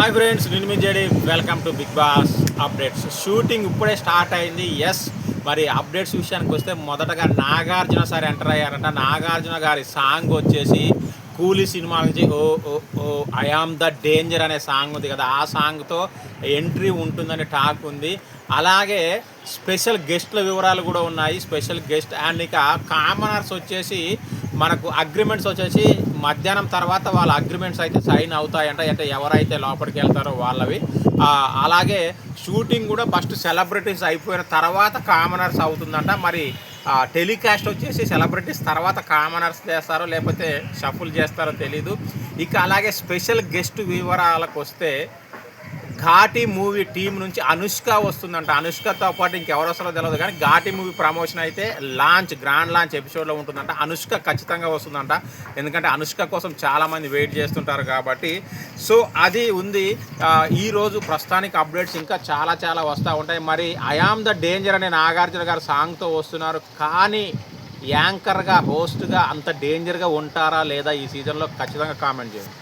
Hi friends, నేను మీ JD. Welcome to Bigg Boss updates. Shooting ఇప్పుడే స్టార్ట్ అయింది. ఎస్, మరి అప్డేట్స్ విషయానికి వస్తే మొదటగా నాగార్జున సార్ ఎంటర్ అయ్యారంట. నాగార్జున గారి సాంగ్ వచ్చేసి కూలీ సినిమా నుంచి oh oh oh I am the danger అనే సాంగ్ ఉంది కదా, ఆ సాంగ్తో ఎంట్రీ ఉంటుందని టాక్ ఉంది. అలాగే స్పెషల్ గెస్ట్ల వివరాలు కూడా ఉన్నాయి. స్పెషల్ గెస్ట్ అండ్ ఇక కామనర్స్ వచ్చేసి మనకు అగ్రిమెంట్స్ వచ్చేసి మధ్యాహ్నం తర్వాత వాళ్ళ అగ్రిమెంట్స్ అయితే సైన్ అవుతాయంట. అంటే ఎవరైతే లోపలికి వెళ్తారో వాళ్ళవి. అలాగే షూటింగ్ కూడా ఫస్ట్ సెలబ్రిటీస్ అయిపోయిన తర్వాత కామనర్స్ అవుతుందంట. మరి టెలికాస్ట్ వచ్చేసి సెలబ్రిటీస్ తర్వాత కామనర్స్ చేస్తారో లేకపోతే షఫుల్ చేస్తారో తెలీదు. ఇక అలాగే స్పెషల్ గెస్ట్ వివరాలకు వస్తే ఘాటీ మూవీ టీం నుంచి అనుష్క వస్తుందంట. అనుష్కతో పాటు ఇంకెవరు వస్తారో తెలియదు, కానీ ఘాటీ మూవీ ప్రమోషన్ అయితే గ్రాండ్ లాంచ్ ఎపిసోడ్లో ఉంటుందంట. అనుష్క ఖచ్చితంగా వస్తుందంట, ఎందుకంటే అనుష్క కోసం చాలామంది వెయిట్ చేస్తుంటారు కాబట్టి. సో అది ఉంది. ఈరోజు ప్రస్తుతానికి అప్డేట్స్ ఇంకా చాలా వస్తూ ఉంటాయి. మరి ఐ ఆమ్ ద డేంజర్ అనే నాగార్జున గారు సాంగ్తో వస్తున్నారు, కానీ యాంకర్గా హోస్ట్గా అంత డేంజర్గా ఉంటారా లేదా ఈ సీజన్లో ఖచ్చితంగా కామెంట్ చేయండి.